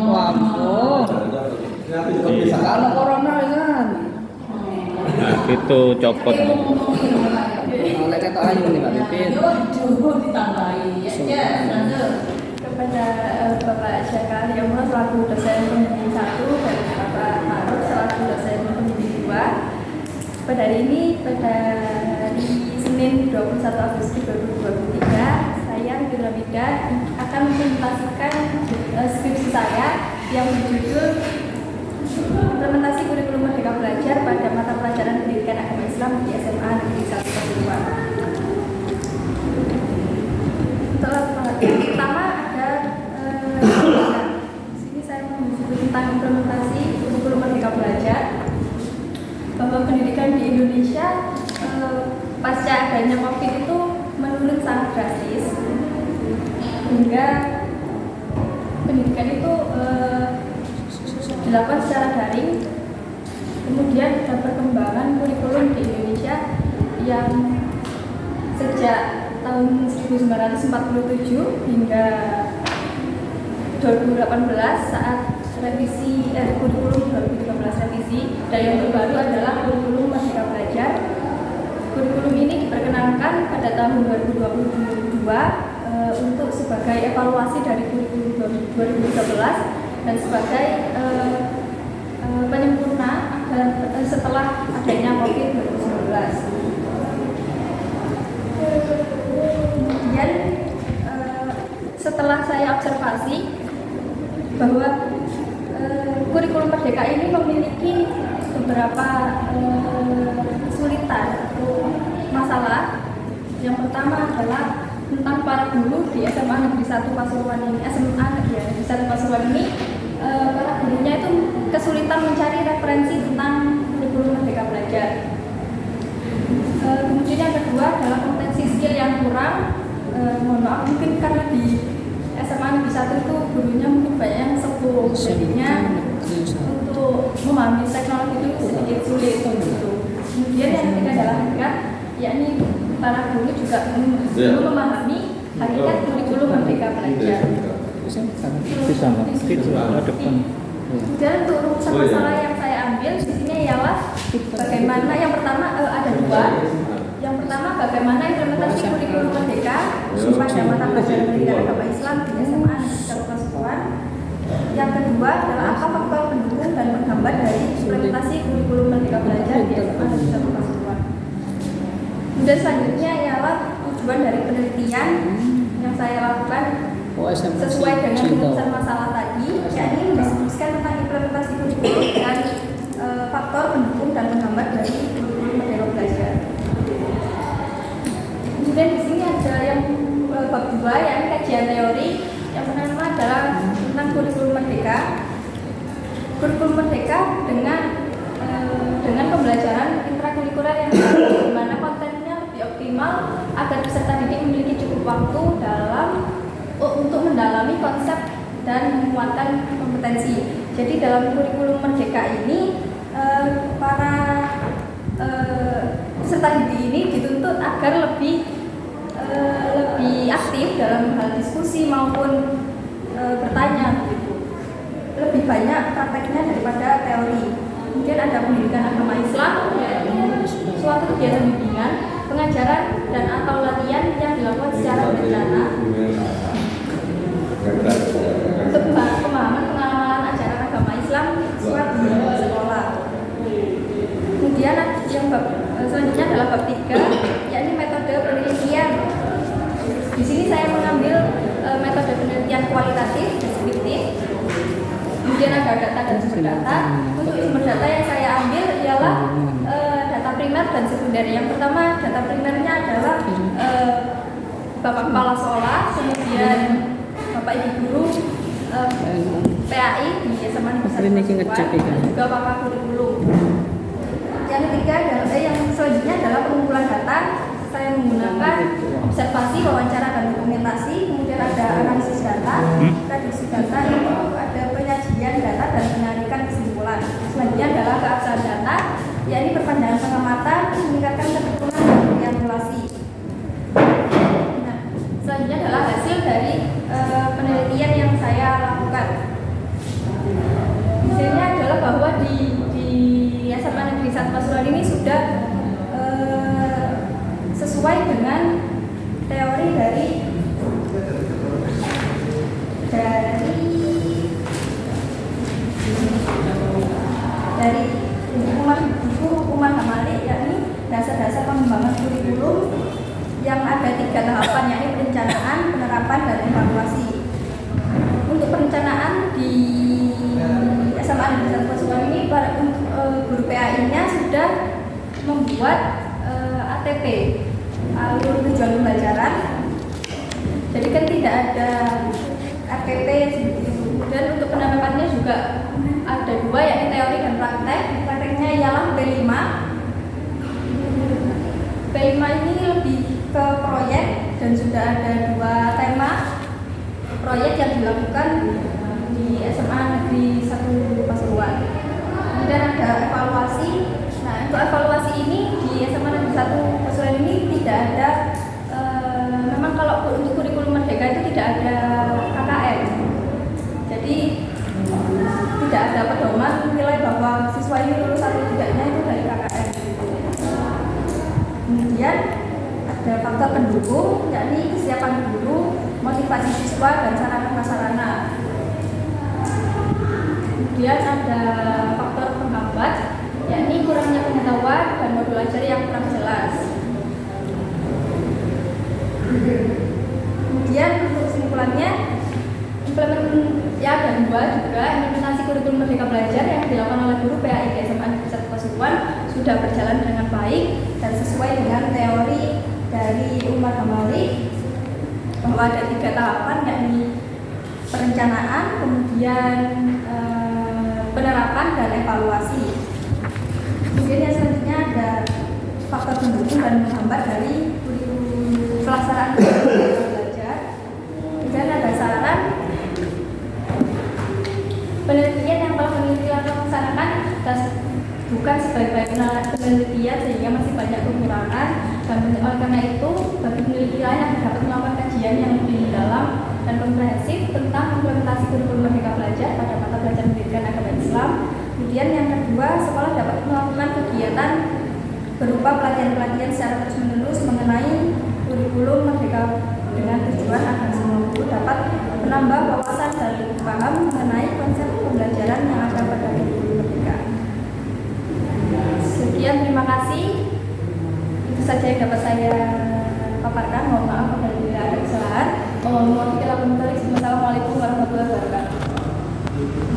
Waduh. Kalau corona kan. Nah, gitu copot. Oleh kata ayu nih Pak Pipin. Kepada Bapak Syakal yang selaku dosen pembimbing 1 dan Bapak Ma'ruf selaku dosen pembimbing 2. Pada hari ini, pada hari Senin 21 Agustus 2023, saya Fitrabida akan mempresentasikan skripsi saya yang berjudul Implementasi Kurikulum Merdeka Belajar pada mata pelajaran Pendidikan Agama Islam di SMA Negeri 1 Pasuruan. Yang pertama ada di sini saya mau membahas tentang implementasi Kurikulum Merdeka Belajar, bahwa pendidikan di Indonesia pasca adanya COVID itu menurun sangat drastis, hingga pendidikan itu dilakukan secara daring. Kemudian ada perkembangan kurikulum di Indonesia yang sejak tahun 1947 hingga 2018 saat revisi kurikulum 2013 revisi, dan yang terbaru adalah kurikulum Merdeka Belajar. Kurikulum ini diperkenalkan pada tahun 2022 untuk sebagai evaluasi dari kurikulum 2013 dan sebagai penyempurna agar setelah adanya COVID-19. Kemudian setelah saya observasi bahwa kurikulum Merdeka ini memiliki beberapa kesulitan atau masalah. Yang pertama adalah tentang para guru di SMA Negeri 1 Pasuruan ini, SMA Negeri 1 Pasuruan ini, para gurunya itu kesulitan mencari referensi tentang kurikulum Merdeka Belajar. Kemudian yang kedua adalah kompetensi skill yang kurang. Mohon maaf, mungkin karena di SMA Negeri 1 itu gurunya mungkin banyak yang sepuh, jadinya untuk memahami teknologi itu sedikit sulit gitu. Kemudian yang ketiga adalah hakikat, yakni para guru juga belum memahami hakikat kurikulum Merdeka Belajar. Bisa nggak? Depan. Dan untuk rumusan masalah yang saya ambil di sini ialah bagaimana, yang pertama ada dua. Yang pertama, bagaimana implementasi kurikulum Merdeka pada mata pelajaran pendidikan agama Islam di SMA Negeri 1 Pasuruan. Yang kedua adalah apa faktor pendukung dan penghambat dari implementasi kurikulum Merdeka Belajar di SMA Negeri 1 Pasuruan. Dan selanjutnya ialah tujuan dari penelitian yang saya lakukan sesuai dengan rumusan masalah tadi, yakni mendiskusikan tentang implementasi kurikulum dan faktor pendukung dan penghambat dari kurikulum Merdeka Belajar. Kemudian di sini ada yang bab 2, yakni kajian teori. Yang pertama adalah tentang kurikulum Merdeka. Kurikulum Merdeka dengan pembelajaran intrakurikuler yang di mana kontennya lebih optimal agar peserta didik memiliki cukup waktu untuk mendalami konsep dan menguatkan kompetensi. Jadi dalam kurikulum Merdeka ini para peserta didik ini dituntut agar lebih aktif dalam hal diskusi maupun bertanya, lebih banyak prakteknya daripada teori. Kemudian ada pendidikan agama Islam, yaitu suatu kegiatan bimbingan, pengajaran dan atau latihan yang dilakukan secara berencana untuk pemahaman pengalaman ajaran agama Islam siswa di sekolah. Kemudian yang selanjutnya adalah bab 3, yakni metode penelitian. Di sini saya mengambil metode penelitian kualitatif, deskriptif. Kemudian ada data dan sumber data. Untuk sumber data yang saya ambil ialah data primer dan sekunder. Yang pertama, data primernya adalah Bapak Kepala Sekolah, kemudian Bapak Ibu Guru, PAI di SMA Negeri 1 Pasuruan, dan juga pakar kurikulum. Yang ketiga adalah yang selanjutnya adalah pengumpulan data. Saya menggunakan observasi, wawancara, dan dokumentasi. Kemudian ada analisis data, reduksi data, itu ada penyajian data dan penarikan kesimpulan. Selanjutnya adalah keabsahan data, yakni perpanjangan pengamatan, meningkatkan ketentuan dan triangulasi. Nah, selanjutnya adalah hasil dari penelitian yang saya lakukan. sesuai dengan teori dari hukuman Hamalik, yakni dasar-dasar pengembangan kurikulum yang ada 3 tahapan, yakni perencanaan, penerapan, dan evaluasi. Untuk perencanaan di SMA Negeri 1 Pasuruan ini, guru PAI-nya sudah membuat ATP, alur tujuan pembelajaran. Jadi kan tidak ada ATP seperti itu. Dan untuk penerapannya juga ada 2, yakni teori dan praktek. Prakteknya ialah P5. P5 ini lebih ke proyek dan sudah ada 2 tema proyek yang dilakukan di SMA Negeri 1 Pasuruan. Kemudian ada evaluasi. Nah, untuk evaluasi ini di SMA Negeri 1 Pasuruan ini tidak ada, memang kalau untuk kurikulum merdeka itu tidak ada KKM. Jadi tidak ada pedoman nilai bahwa siswa ini lulus atau tidaknya itu dari KKM. Kemudian ada faktor pendukung, yakni kesiapan guru, motivasi siswa, dan sarana-prasarana. Kemudian ada faktor penghambat, yakni kurangnya pengetahuan dan modul ajar yang kurang jelas. Kemudian untuk kesimpulannya, ada 2 juga, implementasi kurikulum Merdeka Belajar yang dilakukan oleh guru PAI di SMA Negeri 1 Pasuruan sudah berjalan dengan baik dan sesuai dengan teori dari Umar Hamalik bahwa ada 3 tahapan, yakni perencanaan, kemudian penerapan, dan evaluasi. Kemudian yang selanjutnya ada faktor pendukung dan menghambat dari pelaksanaan kurikulum belajar. Kemudian ada saran penelitian yang telah meneliti atau melaksanakan bukan sebaik-baik penelitian sehingga masih banyak kekurangan, dan oleh karena itu bagi peneliti lain yang dapat melakukan kajian yang lebih mendalam dan komprehensif tentang implementasi kurikulum Merdeka Belajar pada mata pelajaran pendidikan agama Islam. Kemudian yang kedua, sekolah dapat melakukan kegiatan berupa pelatihan-pelatihan secara terus-menerus mengenai kurikulum Merdeka dengan tujuan agar semua guru dapat menambah wawasan dan lebih paham mengenai konsep pembelajaran yang ada pada kurikulum Merdeka. Sekian, terima kasih. Itu saja yang dapat saya